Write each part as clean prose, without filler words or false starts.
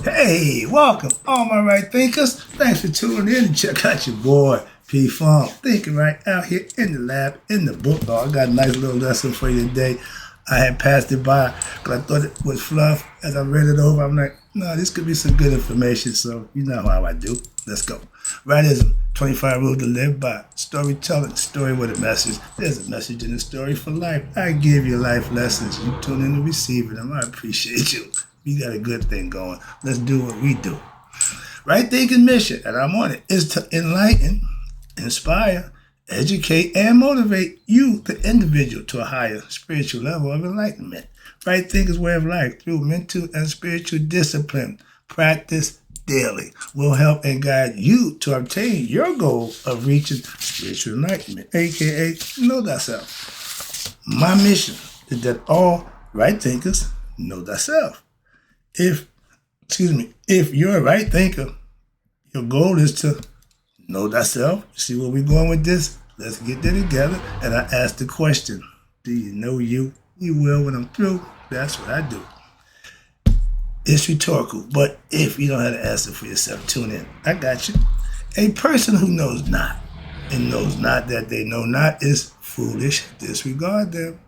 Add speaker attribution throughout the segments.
Speaker 1: Hey, welcome, all my right thinkers. Thanks for tuning in and check out your boy, P Funk. Thinking right out here in the lab, in the book. Oh, I got a nice little lesson for you today. I had passed it by because I thought it was fluff. As I read it over, I'm like, no, this could be some good information. So, you know how I do. Let's go. Rightism, 25 rules to live by. Storytelling, story with a message. There's a message in the story for life. I give you life lessons. You tune in to receive them. I appreciate you. You got a good thing going. Let's do what we do. Right thinking mission, and I'm on it, is to enlighten, inspire, educate, and motivate you, the individual, to a higher spiritual level of enlightenment. Right thinking's way of life through mental and spiritual discipline. Practice daily will help and guide you to obtain your goal of reaching spiritual enlightenment, aka know thyself. My mission is that all right thinkers know thyself. If you're a right thinker, your goal is to know thyself. See where we're going with this? Let's get there together. And I ask the question, do you know you? You will when I'm through. That's what I do. It's rhetorical, but if you don't have to answer for yourself, tune in. I got you. A person who knows not and knows not that they know not is foolish. Disregard them.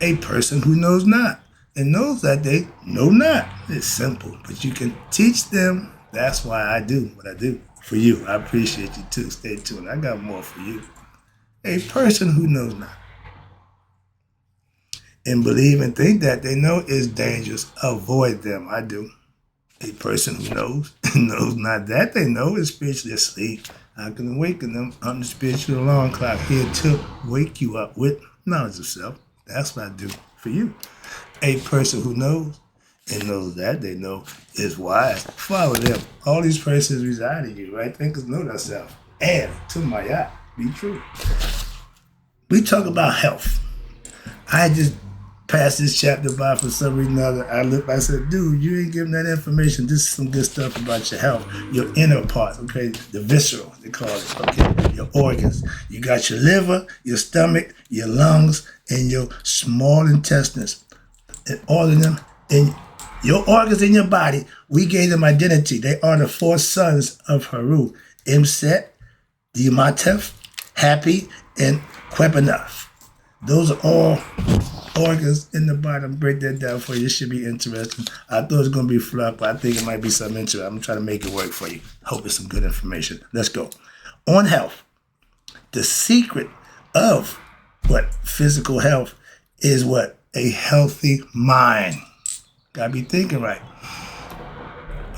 Speaker 1: A person who knows not and knows that they know not. It's simple, but you can teach them. That's why I do what I do for you. I appreciate you too. Stay tuned. I got more for you. A person who knows not and believe and think that they know is dangerous. Avoid them. I do. A person who knows and knows not that they know is spiritually asleep. I can awaken them on the spiritual alarm clock here to wake you up with knowledge of self. That's what I do for you. A person who knows and knows that they know is wise. Follow them. All these persons reside in you, right? Thinkers know themselves. And to my yacht, be true. We talk about health. I just passed this chapter by for some reason or other. I said, dude, you ain't giving that information. This is some good stuff about your health, your inner parts, okay? The visceral, they call it, okay? Your organs. You got your liver, your stomach, your lungs, and your small intestines. And all of them, in your organs in your body, we gave them identity. They are the four sons of Heru: Imset, Dimatef, Happy, and Quepanaf. Those are all organs in the bottom. Break that down for you. It should be interesting. I thought it was going to be fluff, but I think it might be something interesting. I'm trying to make it work for you. Hope it's some good information. Let's go. On health, the secret of what physical health is what? A healthy mind. Gotta be thinking right.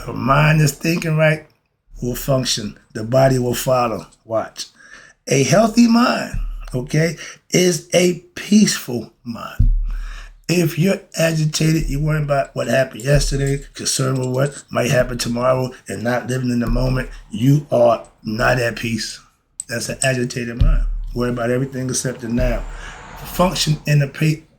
Speaker 1: A mind that's thinking right will function. The body will follow. Watch. A healthy mind, okay, is a peaceful mind. If you're agitated, you're worrying about what happened yesterday, concerned with what might happen tomorrow, and not living in the moment, you are not at peace. That's an agitated mind. Worry about everything except the now. Function in a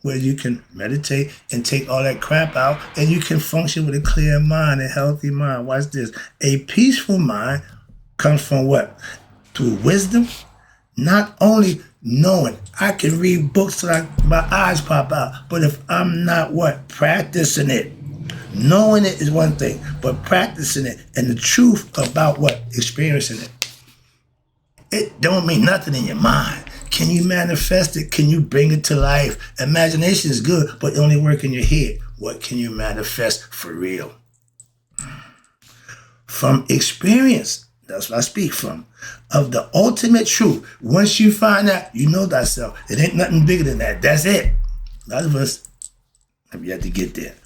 Speaker 1: where you can meditate and take all that crap out, and you can function with a clear mind, a healthy mind. Watch this. A peaceful mind comes from what? Through wisdom. Not only knowing, I can read books till my eyes pop out, but if I'm not what? Practicing it. Knowing it is one thing, but practicing it and the truth about what? Experiencing it. It don't mean nothing in your mind. Can you manifest it? Can you bring it to life? Imagination is good, but it only works in your head. What can you manifest for real? From experience, that's what I speak from, of the ultimate truth. Once you find out, you know thyself. It ain't nothing bigger than that. That's it. A lot of us have yet to get there.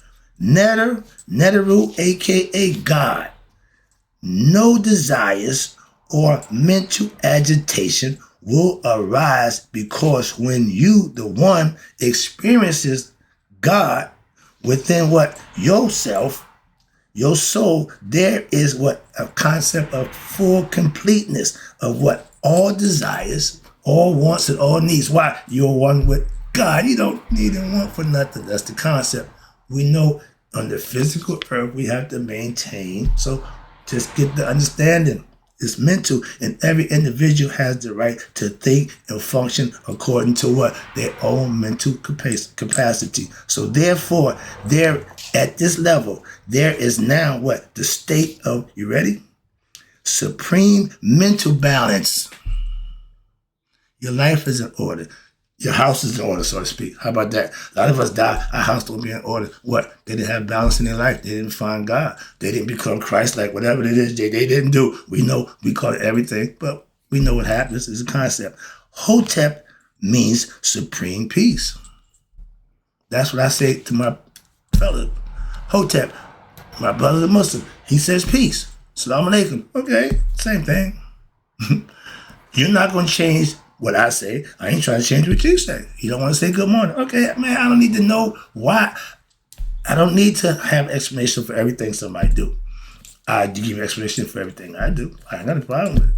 Speaker 1: Neteru, aka God. No desires or mental agitation will arise, because when you, the one, experiences God within what? Yourself, your soul, there is what? A concept of full completeness of what? All desires, all wants, and all needs. Why? You're one with God. You don't need and want for nothing. That's the concept. We know on the physical earth we have to maintain. So just get the understanding. It's mental, and every individual has the right to think and function according to what? Their own mental capacity. So therefore, there At this level, there is now what? The state of, you ready? Supreme mental balance. Your life is in order. Your house is in order, so to speak. How about that? A lot of us die, our house don't be in order. What? They didn't have balance in their life. They didn't find God. They didn't become Christ-like, whatever it is they didn't do. We know, we call it everything, but we know what happens. It's a concept. Hotep means supreme peace. That's what I say to my fellow. Hotep, my brother's a Muslim. He says peace. Assalamu alaikum. Okay, same thing. You're not going to change what I say. I ain't trying to change what you say. You don't want to say good morning. Okay, man, I don't need to know why. I don't need to have explanation for everything somebody do. I give you explanation for everything I do. I ain't got a problem with it.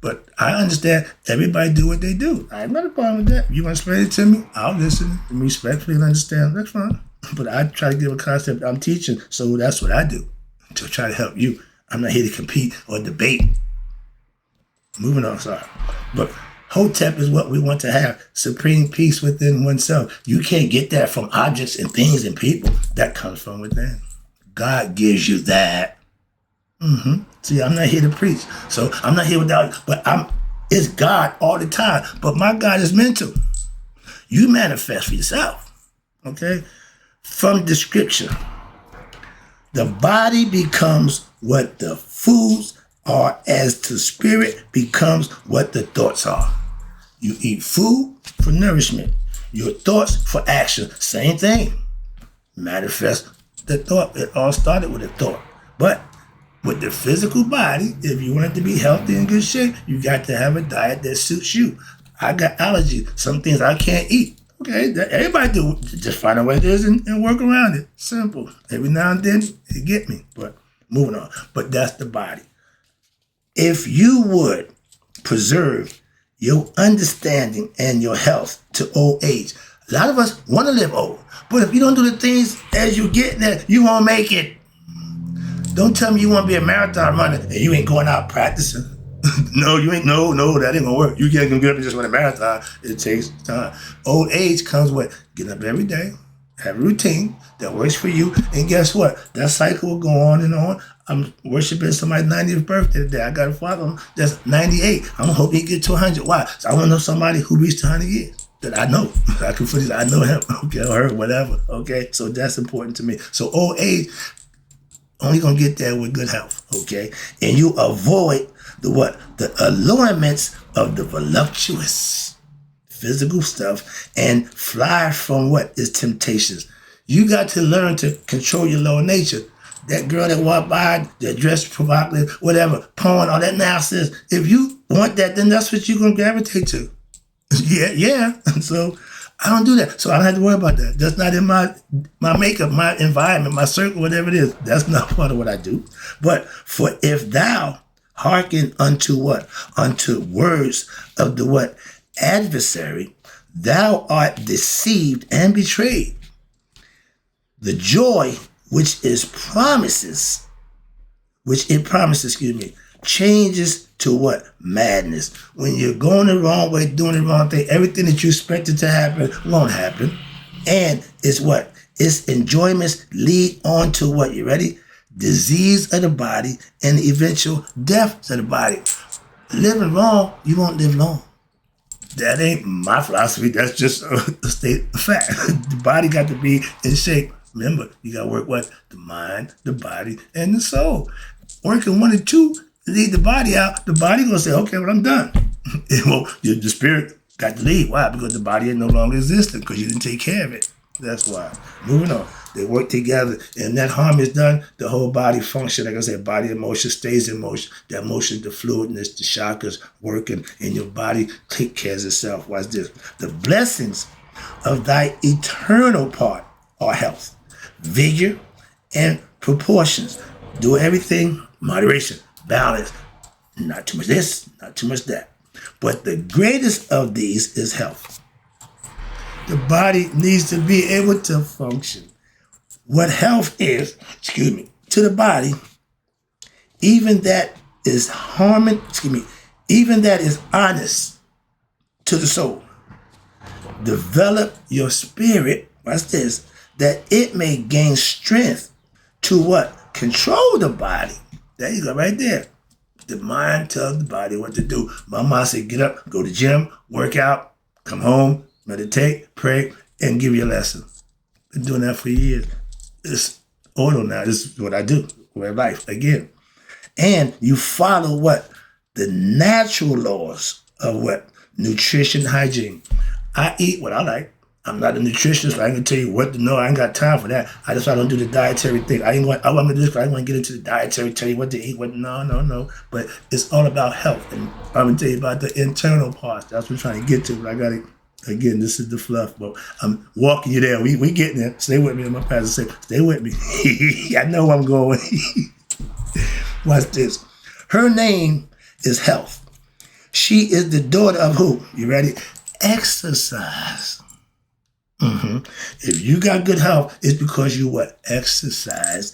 Speaker 1: But I understand everybody do what they do. I ain't got a problem with that. If you want to explain it to me, I'll listen and respectfully understand. That's fine. But I try to give a concept I'm teaching, so that's what I do, to try to help you. I'm not here to compete or debate. Moving on, sorry. But Hotep is what we want to have, supreme peace within oneself. You can't get that from objects and things and people. That comes from within. God gives you that. See, I'm not here to preach. So I'm not here without, but it's God all the time. But my God is mental. You manifest for yourself. Okay? From the scripture, the body becomes what the foods are, as the spirit becomes what the thoughts are. You eat food for nourishment. Your thoughts for action. Same thing. Manifest the thought. It all started with a thought. But with the physical body, if you want it to be healthy and good shape, you got to have a diet that suits you. I got allergies. Some things I can't eat. Okay, everybody do. Just find out what it is and work around it. Simple. Every now and then, it get me. But moving on. But that's the body. If you would preserve your understanding and your health to old age, a lot of us want to live old. But if you don't do the things as you get there, you won't make it. Don't tell me you want to be a marathon runner and you ain't going out practicing. No, you ain't. No, that ain't gonna work. You can't get up and just run a marathon. It takes time. Old age comes with getting up every day, have a routine that works for you, and guess what? That cycle will go on and on. I'm worshiping somebody's 90th birthday today. I got a father that's 98. I'm hoping he get to 100. Why? So I want to know somebody who reached 100 years that I know. I can finish. I know him. Okay, or her, whatever. Okay, so that's important to me. So old age only gonna get there with good health. Okay, and you avoid the allurements of the voluptuous physical stuff and fly from what is temptations. You got to learn to control your lower nature. That girl that walked by, that dressed provocative, whatever, porn, all that nonsense. If you want that, then that's what you're gonna gravitate to. yeah. So I don't do that. So I don't have to worry about that. That's not in my makeup, my environment, my circle, whatever it is. That's not part of what I do. But for if thou hearken unto what? Unto words of the what? Adversary, thou art deceived and betrayed. The joy which it promises, changes to what? Madness. When you're going the wrong way, doing the wrong thing, everything that you expected to happen won't happen. And it's what? Its enjoyments lead on to what? You ready? Disease of the body and the eventual death of the body. Living wrong, you won't live long. That ain't my philosophy. That's just a state of fact. The body got to be in shape. Remember, you got to work what? The mind, the body, and the soul. Working one and two, leave the body out. The body going to say, okay, well, I'm done. Well, the spirit got to leave. Why? Because the body is no longer existent because you didn't take care of it. That's why. Moving on. They work together, and that harm is done, the whole body function. Like I said, body emotion stays in motion. That motion, the fluidness, the chakras working, and your body take care of itself. Watch this. The blessings of thy eternal part are health, vigor, and proportions. Do everything, moderation, balance. Not too much this, not too much that. But the greatest of these is health. The body needs to be able to function. What health is, to the body, even that is even that is honest to the soul. Develop your spirit, watch this, that it may gain strength to what? Control the body. There you go, right there. The mind tells the body what to do. My mom said, get up, go to the gym, work out, come home, meditate, pray, and give you a lesson. Been doing that for years. It's auto now. This is what I do with life again. And you follow what? The natural laws of what? Nutrition, hygiene. I eat what I like. I'm not a nutritionist. I ain't gonna tell you what to know. I ain't got time for that. I just don't do the dietary thing. I want to do this. I want to get into the dietary, tell you what to eat. What? No. But it's all about health, and I'm gonna tell you about the internal parts. That's what I'm trying to get to. But I gotta. Again, this is the fluff, but I'm walking you there. We getting there. Stay with me. And my pastor say, stay with me. I know where I'm going. Watch this. Her name is Health. She is the daughter of who? You ready? Exercise. If you got good health, it's because you what? Exercise.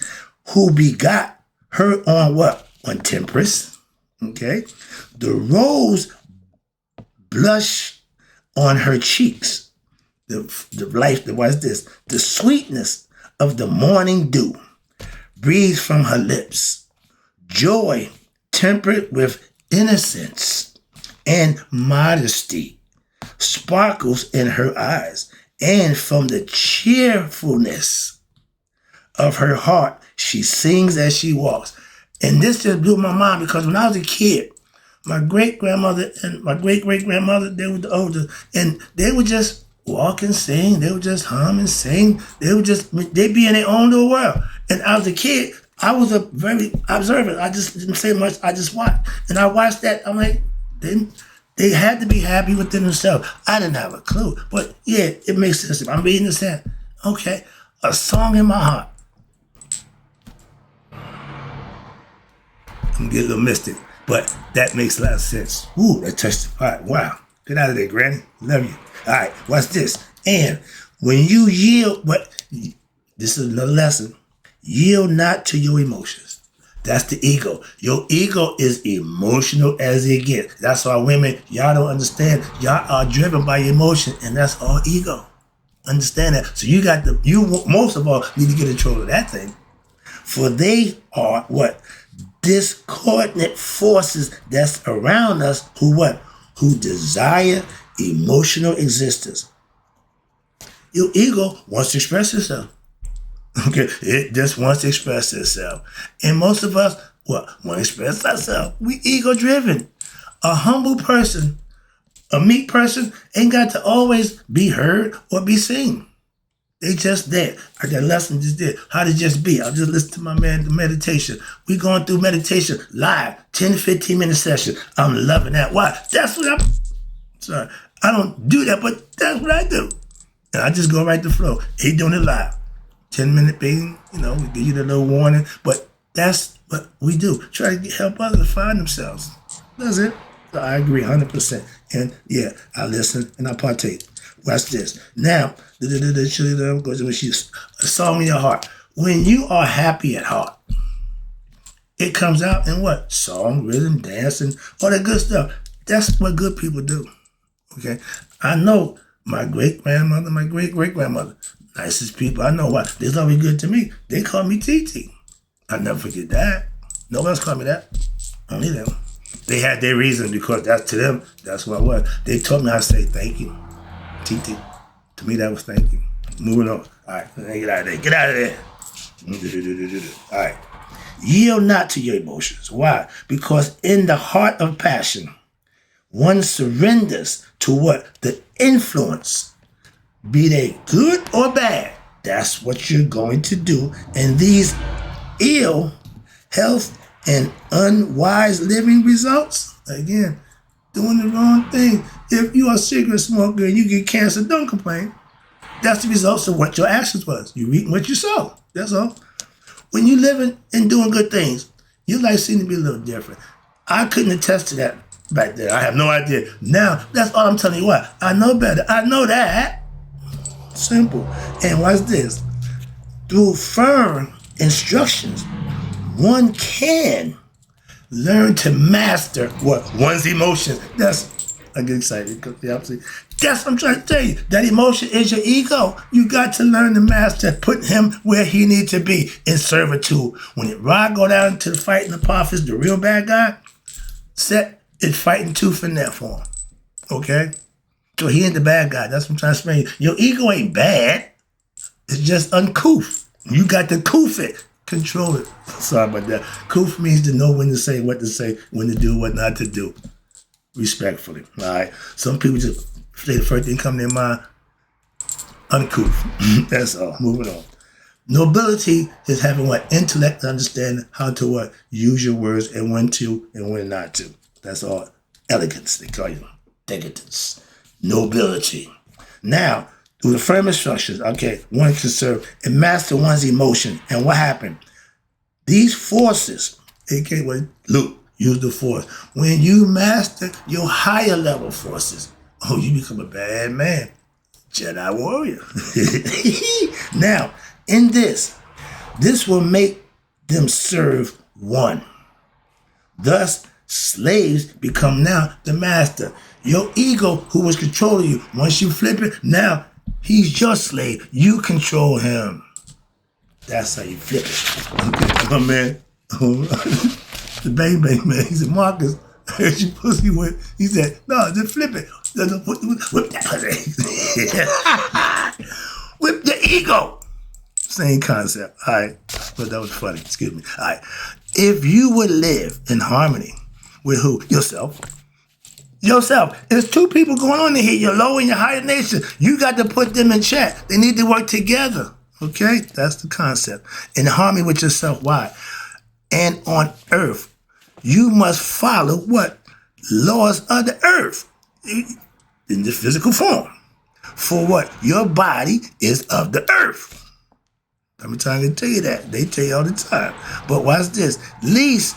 Speaker 1: Who begot her on what? On temperance. Okay. The rose blush on her cheeks. What's this? The sweetness of the morning dew breathes from her lips. Joy tempered with innocence and modesty sparkles in her eyes. And from the cheerfulness of her heart, she sings as she walks. And this just blew my mind because when I was a kid, my great-grandmother and my great-great-grandmother, they were the older, and they would just walk and sing. They would just hum and sing. They'd be in their own little world. And I was a kid, I was a very observant. I just didn't say much. I just watched. And I watched that. I'm like, they had to be happy within themselves. I didn't have a clue. But yeah, it makes sense. I'm reading this in. Okay, a song in my heart. I'm getting a little mystic. But that makes a lot of sense. Ooh, that touched the heart. Wow. Get out of there, Granny. Love you. All right, watch this. And when you yield, but this is another lesson. Yield not to your emotions. That's the ego. Your ego is emotional as it gets. That's why women, y'all don't understand. Y'all are driven by emotion, and that's all ego. Understand that. So you most of all need to get control of that thing. For they are what? Discordant forces that's around us who what? Who desire emotional existence. Your ego wants to express itself. Okay, it just wants to express itself. And most of us, want to express ourselves. We ego driven. A humble person, a meek person ain't got to always be heard or be seen. They just there. I got a lesson just did. How to just be. I'll just listen to my man, the meditation. We going through meditation live, 10, 15 minute session. I'm loving that. Why? That's what sorry. I don't do that, but that's what I do. And I just go right to flow. He doing it live. 10-minute thing, we give you the little warning. But that's what we do. Try to help others find themselves. That's it. So I agree 100%. And yeah, I listen and I partake. Watch this. Now, she's a song in your heart. When you are happy at heart, it comes out in what? Song, rhythm, dancing, all that good stuff. That's what good people do. Okay? I know my great-grandmother, my great-great-grandmother, nicest people. I know why. They're always good to me. They call me TT. I'll never forget that. No one else called me that. Only them. They had their reason because that's to them, that's what it was. They taught me how to say thank you. TT. To me, that was thank you. Moving on. All right, get out of there. Get out of there. All right. Yield not to your emotions. Why? Because in the heart of passion, one surrenders to what? The influence, be they good or bad. That's what you're going to do. And these ill health and unwise living results, again, doing the wrong thing. If you are a cigarette smoker and you get cancer, don't complain. That's the results of what your actions was. You reap what you sow. That's all. When you living and doing good things, your life seems to be a little different. I couldn't attest to that back then. I have no idea. Now, that's all I'm telling you what. I know better. I know that. Simple. And watch this. Through firm instructions, one can learn to master what? One's emotions. That's I get excited because the opposite. That's what I'm trying to tell you. That emotion is your ego. You got to learn to master, put him where he needs to be in servitude. When Rod go down to the fighting Apophis, the real bad guy, Set is fighting tooth and nail for him. Okay? So he ain't the bad guy. That's what I'm trying to explain. Your ego ain't bad. It's just uncouth. You got to coof it. Control it. Sorry about that. Coof means to know when to say, when to do, what not to do. Respectfully. All right? Some people just say the first thing come to their mind, uncouth. That's all. Moving on. Nobility is having what? Intellect, understanding how to what? Use your words and when to and when not to. That's all. Elegance, they call you. Decadence. Nobility. Now, through the firm instructions, okay, one can serve and master one's emotion. And what happened? These forces, aka what? Luke, use the force. When you master your higher level forces, oh, you become a bad man. Jedi warrior. Now, in this will make them serve one. Thus, slaves become now the master. Your ego, who was controlling you, once you flip it, now he's your slave. You control him. That's how you flip it. Okay, my man. The bang bang man. He said, Marcus, I heard you pussy whip. He said, no, just flip it. Whip that pussy. Whip the ego. Same concept. All right. But that was funny. Excuse me. All right. If you would live in harmony with who? Yourself. Yourself. There's two people going on in here. Your low and your higher nature. You got to put them in check. They need to work together. Okay? That's the concept. In harmony with yourself. Why? And on earth, you must follow what? Laws of the earth. In the physical form. For what? Your body is of the earth. I'm trying to tell you that. They tell you all the time. But watch this. Least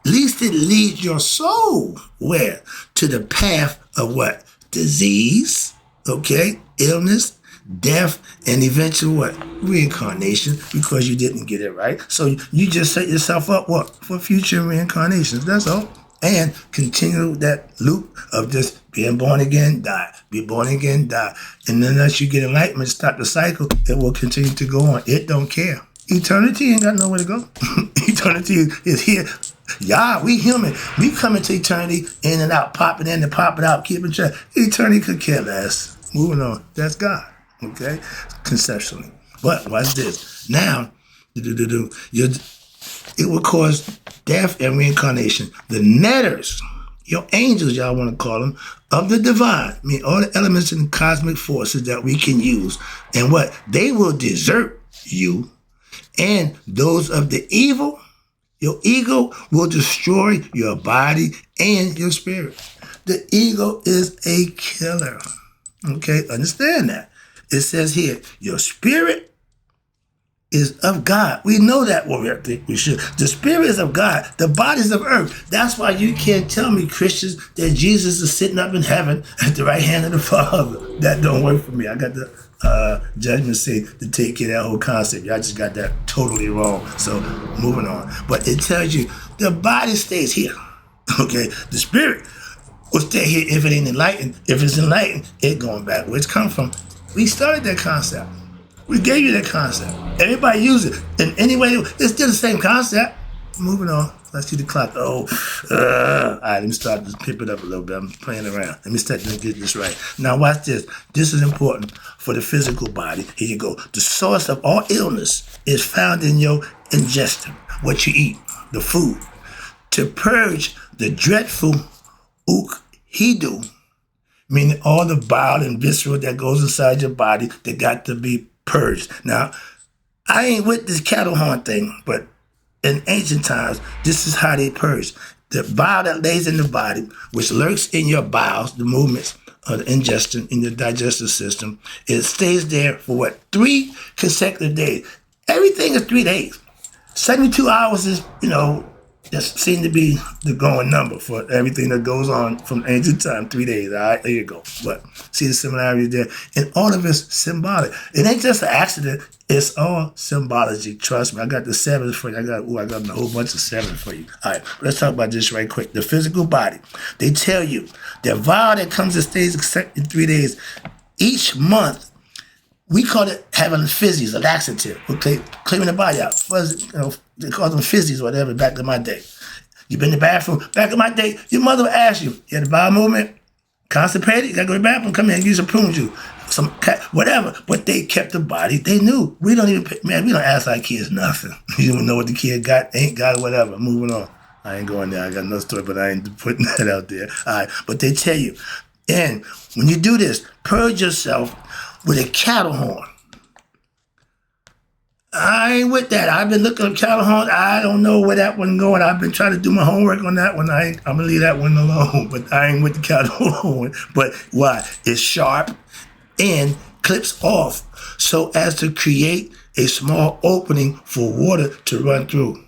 Speaker 1: it leads your soul where? To the path of what? Disease, okay? Illness, death, and eventual what? Reincarnation, because you didn't get it right. So you just set yourself up what? For future reincarnations. That's all. And continue that loop of just being born again, die. Be born again, die. And then unless you get enlightenment, stop the cycle, it will continue to go on. It don't care. Eternity ain't got nowhere to go. Eternity is here. Yeah, we human. We come into eternity in and out, popping in and popping out, keeping track. Eternity could care less. Moving on. That's God. Okay? Conceptually. But watch this. Now, it will cause death and reincarnation. The netters, your angels, y'all want to call them, of the divine, I mean, all the elements and cosmic forces that we can use, and what? They will desert you, and those of the evil, your ego will destroy your body and your spirit. The ego is a killer. Okay, understand that. It says here, your spirit is of God. We know that, warrior. I think we should. The spirit is of God. The bodies of earth. That's why you can't tell me, Christians, that Jesus is sitting up in heaven at the right hand of the Father. That don't work for me. I got the judgment seat to take care of that whole concept. Y'all just got that totally wrong. So moving on. But it tells you the body stays here. Okay? The spirit will stay here if it ain't enlightened. If it's enlightened, it going back where it's come from. We started that concept. We gave you that concept. Everybody use it. In any way, it's still the same concept. Moving on. Let's see the clock. All right, let me start to pimp it up a little bit. I'm playing around. Let me start to get this right. Now watch this. This is important for the physical body. Here you go. The source of all illness is found in your ingestion, what you eat, the food. To purge the dreadful ukhidu, meaning all the bile and visceral that goes inside your body that got to be purged. Now, I ain't with this cattle horn thing, but in ancient times, this is how they purge. The bile that lays in the body, which lurks in your bowels, the movements of the ingestion in your digestive system, it stays there for what? 3 consecutive days. Everything is 3 days. 72 hours is, Just seemed to be the going number for everything that goes on from ancient time, 3 days. All right, there you go. But see the similarity there. And all of it's symbolic. It ain't just an accident. It's all symbology. Trust me. I got the 7 for you. I got a whole bunch of 7 for you. All right, let's talk about this right quick. The physical body. They tell you the vow that comes and stays except in 3 days. Each month, we call it having fizzies, a laxative. Okay, cleaning the body out. Fuzzy, they call them fizzies, whatever, back in my day. You been in the bathroom. Back in my day, your mother would ask you had a bowel movement, constipated, you got to go to the bathroom, come in and use some prune juice, some cat, whatever. But they kept the body. They knew. We don't we don't ask our kids nothing. You don't know what the kid got, ain't got, whatever. Moving on. I ain't going there. I got another story, but I ain't putting that out there. All right, but they tell you. And when you do this, purge yourself with a cattle horn. I ain't with that. I've been looking at cattle horn. I don't know where that one going. I've been trying to do my homework on that one. I'm going to leave that one alone. But I ain't with the cattle horn. But why? It's sharp and clips off so as to create a small opening for water to run through.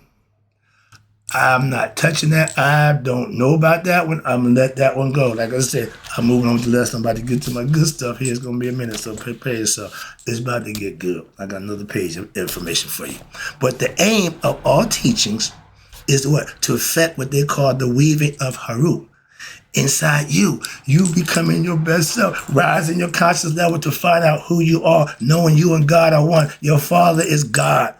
Speaker 1: I'm not touching that. I don't know about that one. I'm going to let that one go. Like I said, I'm moving on to the lesson. I'm about to get to my good stuff here. It's going to be a minute, so prepare yourself. It's about to get good. I got another page of information for you. But the aim of all teachings is what? To effect what they call the weaving of Heru. Inside you becoming your best self, rising your conscious level to find out who you are, knowing you and God are one. Your Father is God.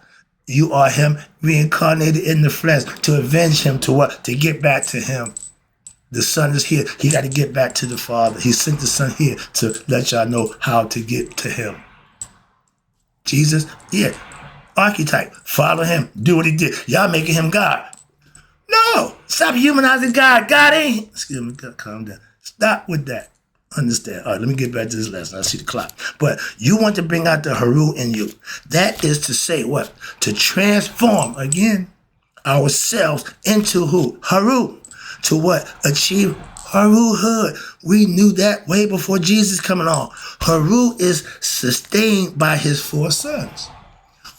Speaker 1: You are him reincarnated in the flesh to avenge him, to what? To get back to him. The Son is here. He got to get back to the Father. He sent the Son here to let y'all know how to get to him. Jesus, yeah, archetype. Follow him. Do what he did. Y'all making him God. No, stop humanizing God. God ain't. Excuse me, calm down. Stop with that. Understand. All right, let me get back to this lesson. I see the clock. But you want to bring out the Heru in you. That is to say what? To transform, again, ourselves into who? Heru. To what? Achieve Heruhood. We knew that way before Jesus coming on. Heru is sustained by his 4 sons.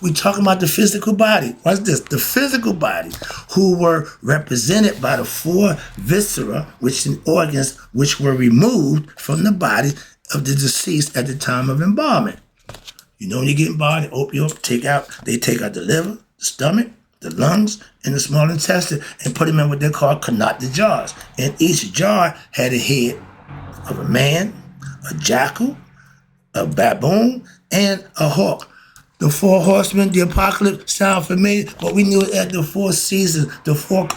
Speaker 1: We talking about the physical body. What's this? The physical body, who were represented by the 4 viscera, which are organs which were removed from the body of the deceased at the time of embalming. You know when you get embalmed, they take out the liver, the stomach, the lungs, and the small intestine, and put them in what they call canoptic jars. And each jar had a head of a man, a jackal, a baboon, and a hawk. The 4 horsemen, the apocalypse sound familiar, but we knew it at the 4 seasons, the 4,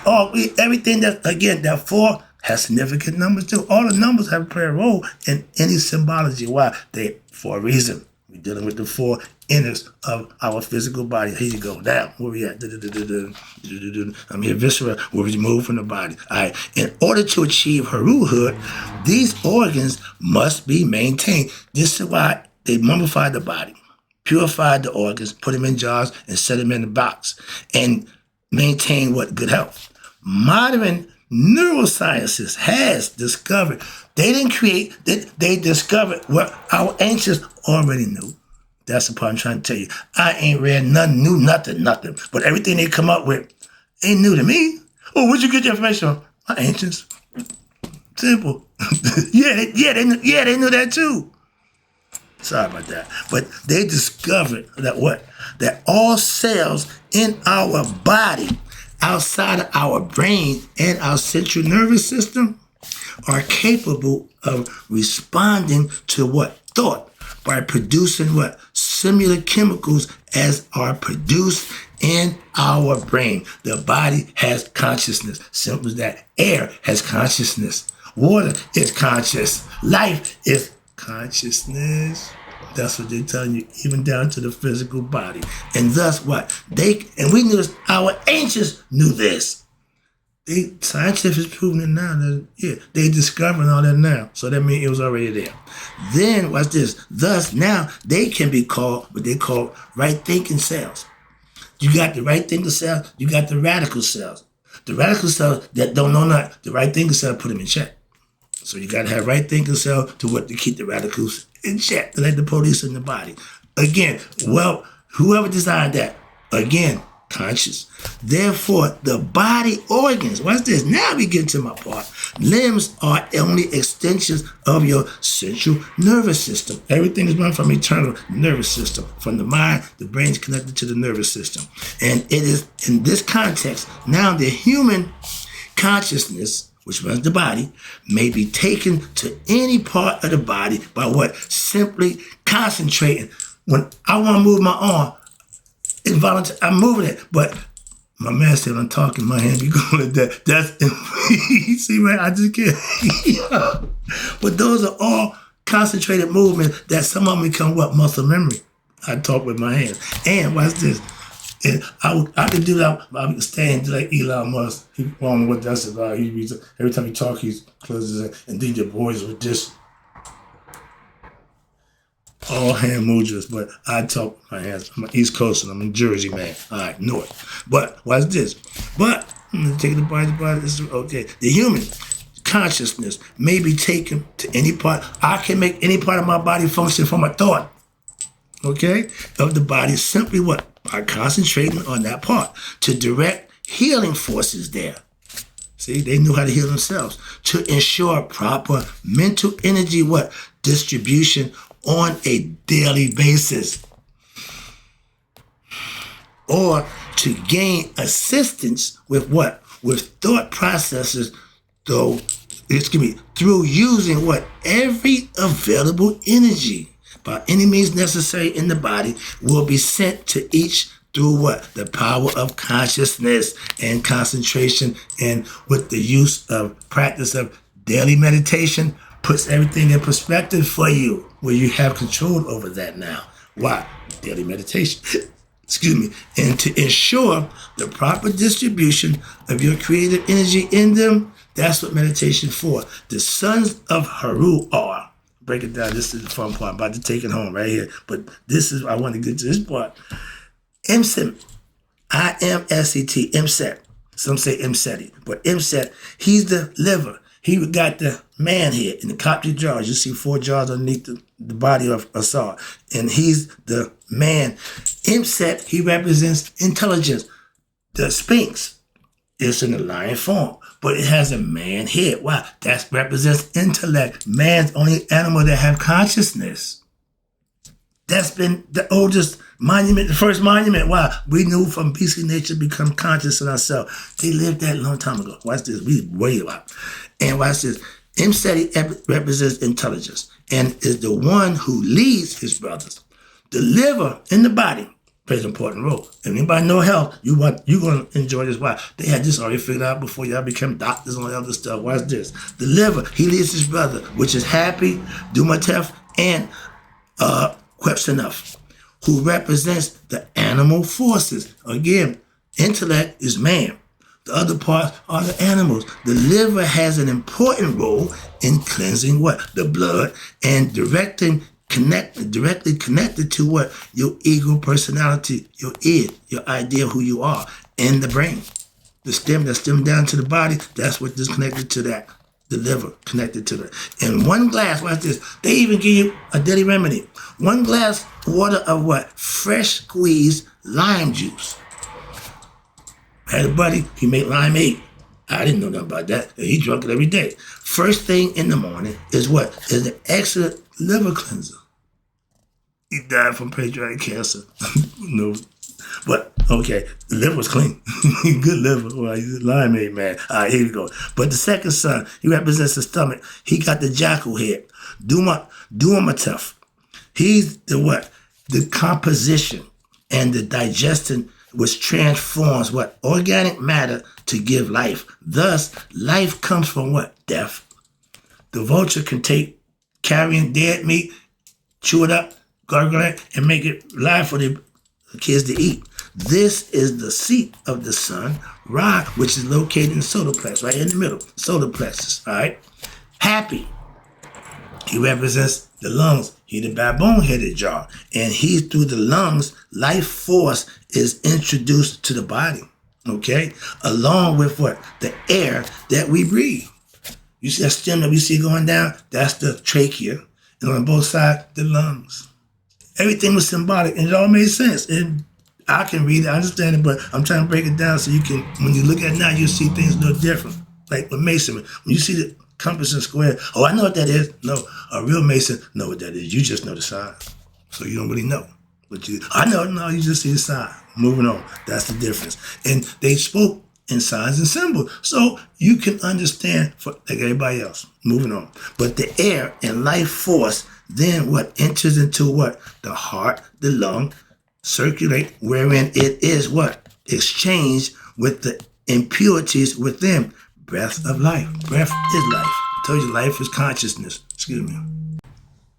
Speaker 1: everything that 4 has significant numbers too. All the numbers have to play a role in any symbology. Why? They, for a reason. We're dealing with the 4 inners of our physical body. Here you go. Now, where we at? I mean, viscera will be removed from the body. All right. In order to achieve Heruhood, these organs must be maintained. This is why they mummified the body. Purified the organs, put them in jars, and set them in a box, and maintain what? Good health. Modern neurosciences has discovered, they didn't create, they discovered what our ancients already knew. That's the part I'm trying to tell you. I ain't read nothing, knew nothing. But everything they come up with ain't new to me. Oh, where'd you get your information from? My ancients. Simple. They knew that too. Sorry about that. But they discovered that what? That all cells in our body, outside of our brain and our central nervous system, are capable of responding to what? Thought. By producing what? Similar chemicals as are produced in our brain. The body has consciousness. Simple as that. Air has consciousness. Water is conscious. Life is consciousness. That's what they're telling you, even down to the physical body. And thus what? We knew this, our ancients knew this. Scientists is proving it now. They discovering all that now. So that means it was already there. Then, watch this. Thus, now, they can be called what they call right thinking cells. You got the right thinking cells, you got the radical cells. The radical cells that don't know nothing, the right thinking cell put them in check. So you got to have right thinking cell to keep the radicals in check, to let the police in the body. Again, well, whoever designed that, again, conscious. Therefore, the body organs, watch this, now we get to my part. Limbs are only extensions of your central nervous system. Everything is run from internal nervous system. From the mind, the brain is connected to the nervous system. And it is in this context, now the human consciousness, which runs the body, may be taken to any part of the body by what? Simply concentrating. When I want to move my arm, involuntary, I'm moving it, but my man said I'm talking, my hand be going like that. That's, you see, man, I just can't. But those are all concentrated movements that some of them become what? Muscle memory. I talk with my hands. And watch this. And I can do that. I can stand like Elon Musk. I don't know what that's about. Every time he talks, he closes it. And then the boys with this. All hand mudras, but I talk with my hands. I'm an East Coast and I'm a Jersey man. All right, North. But watch this. But I'm gonna take the body. This is okay. The human consciousness may be taken to any part. I can make any part of my body function from a thought. Okay, of the body simply what? By concentrating on that part to direct healing forces there. See, they knew how to heal themselves to ensure proper mental energy what? Distribution on a daily basis, or to gain assistance with what? With thought processes, through using what? Every available energy by any means necessary in the body will be sent to each through what? The power of consciousness and concentration, and with the use of practice of daily meditation puts everything in perspective for you, where you have control over that now. Why? Daily meditation. Excuse me. And to ensure the proper distribution of your creative energy in them, that's what meditation for. The sons of Heru are. Break it down. This is the fun part. I'm about to take it home right here. But this is, I want to get to this part. Imset. I-M-S-E-T. Imset. Some say Imseti. But Imset, he's the liver. He got the man here in the Coptic jars. You see 4 jars underneath the body of Asar. And he's the man. Imset, he represents intelligence. The Sphinx is in the lion form, but it has a man head. Why? That represents intellect. Man's only animal that have consciousness. That's been the oldest monument, the first monument. Why? We knew from BC nature become conscious in ourselves. They lived that a long time ago. Watch this. We way about. And watch this. Imseti represents intelligence and is the one who leads his brothers. The liver in the body plays an important role. If anybody know health, you're going to enjoy this. Why? They had this already figured out before y'all became doctors and all that other stuff. Watch this. The liver, he leads his brother, which is happy, Dumatef, and Quepsanough, who represents the animal forces. Again, intellect is man. The other parts are the animals. The liver has an important role in cleansing what? The blood and directly connected to what? Your ego personality, your id, your idea of who you are, and the brain. The stem that stems down to the body, that's what is connected to that. The liver connected to that. And 1 glass, watch this. They even give you a daily remedy. 1 glass water of what? Fresh squeezed lime juice. I had a buddy, he made limeade. I didn't know nothing about that. He drank it every day. First thing in the morning is what? Is an excellent liver cleanser. He died from pancreatic cancer. No. But, okay, the liver was clean. Good liver. Well, he's a limeade, man. All right, here we go. But the second son, he represents the stomach. He got the jackal head. Dumatef. He's the what? The composition and the digestion, which transforms what? Organic matter to give life. Thus, life comes from what? Death. The vulture can take carrion dead meat, chew it up, gargle it, and make it live for the kids to eat. This is the seat of the sun, Ra, which is located in the solar plexus, right in the middle, solar plexus, all right? Happy. He represents the lungs. He the baboon-headed jar. And he, through the lungs, life force is introduced to the body, okay? Along with what? The air that we breathe. You see that stem that we see going down? That's the trachea. And on both sides, the lungs. Everything was symbolic, and it all made sense. And I can read it, I understand it, but I'm trying to break it down so you can, when you look at it now, you see things a little different. Like with masonry, when you see the compass and square, oh, I know what that is. No, a real mason know what that is. You just know the sign, so you don't really know. But I know, no, you just see the sign. Moving on, that's the difference. And they spoke in signs and symbols, so you can understand for like everybody else. Moving on, but the air and life force then what enters into what the heart, the lung, circulate, wherein it is what exchanged with the impurities within. Breath of life. Breath is life. I told you life is consciousness. Excuse me.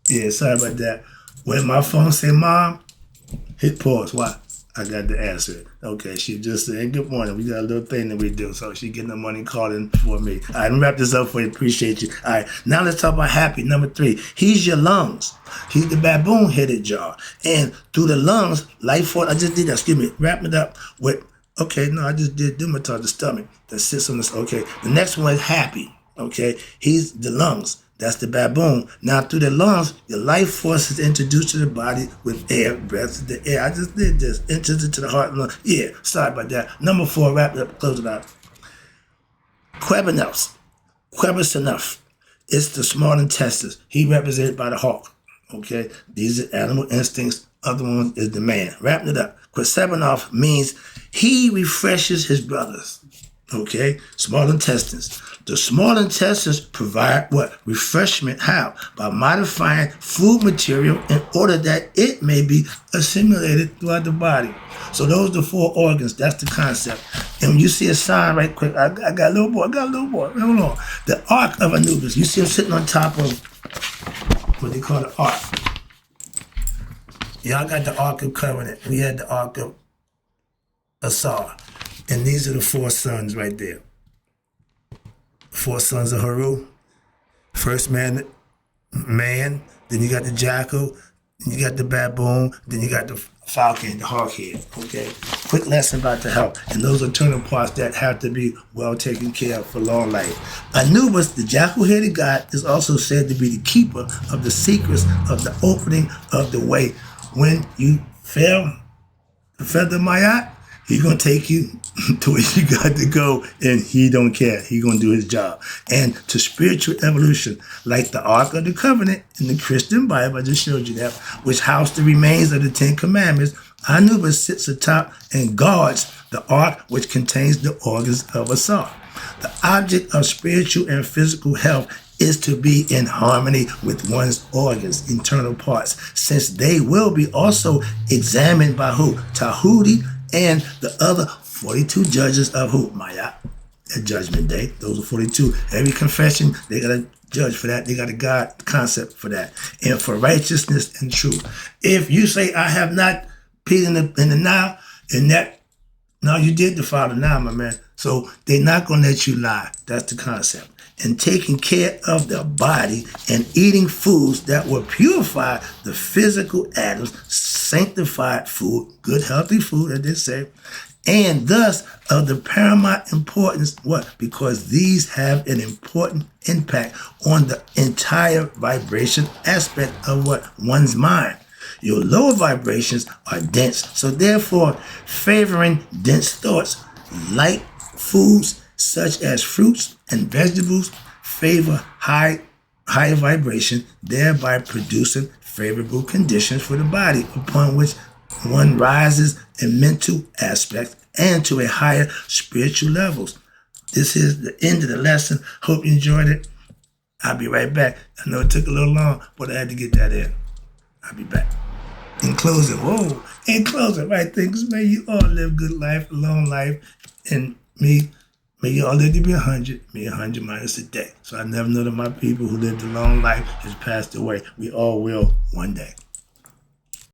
Speaker 1: Yeah, sorry about that. When my phone say mom, hit pause. Why? I got to answer it. Okay, she just said, good morning. We got a little thing that we do. So she getting the money calling for me. All right, I'm wrap this up for you. Appreciate you. All right, now let's talk about happy. Number 3. He's your lungs. He's the baboon-headed jaw. And through the lungs, life force, I just did that. Excuse me. Wrap it up with, okay, no, I just did pneumatology, the stomach that sits on this. Okay, the next one is happy. Okay, he's the lungs. That's the baboon. Now, through the lungs, your life force is introduced to the body with air, breath of the air. I just did this. Enters into the heart and lung. Yeah, sorry about that. Number 4, wrap it up, close it out. Quebesinus. It's the small intestines. He represented by the hawk. Okay, these are animal instincts. Other one is the man. Wrapping it up. Quebesinus means he refreshes his brothers. Okay, small intestines. The small intestines provide what? Refreshment. How? By modifying food material in order that it may be assimilated throughout the body. So those are the 4 organs. That's the concept. And when you see a sign right quick, I got a little boy. Hold on. The Ark of Anubis. You see him sitting on top of what they call the Ark. Y'all got the Ark of Covenant. We had the Ark of Asar. And these are the 4 sons right there. 4 sons of Heru. First man, then you got the jackal, then you got the baboon, then you got the falcon, the hawkhead. Okay? Quick lesson about the health. And those are internal parts that have to be well taken care of for long life. Anubis, the jackal-headed god, is also said to be the keeper of the secrets of the opening of the way. When you fail the feather Mayat, he's going to take you to where you got to go, and he don't care. He's going to do his job. And to spiritual evolution, like the Ark of the Covenant in the Christian Bible, I just showed you that, which housed the remains of the 10 Commandments, Anubis sits atop and guards the Ark, which contains the organs of Asar. The object of spiritual and physical health is to be in harmony with one's organs, internal parts, since they will be also examined by who? Tahuti and the other 42 judges of who? Maya, at Judgment Day. Those are 42. Every confession, they got a judge for that. They got a God concept for that. And for righteousness and truth. If you say, I have not peed in the Nile, and that, no, you did defile the Nile, my man. So they're not going to let you lie. That's the concept. And taking care of the body and eating foods that will purify the physical atoms, sanctified food, good healthy food, as they say, and thus of the paramount importance. What? Because these have an important impact on the entire vibration aspect of what? One's mind. Your lower vibrations are dense, so therefore favoring dense thoughts, light foods such as fruits and vegetables favor high vibration, thereby producing favorable conditions for the body, upon which one rises in mental aspects and to a higher spiritual levels. This is the end of the lesson. Hope you enjoyed it. I'll be right back. I know it took a little long, but I had to get that in. I'll be back. In closing, right things. May you all live good life, a long life, and may you all live to be 100, me 100 minus a day. So I never know that my people who lived a long life has passed away. We all will one day.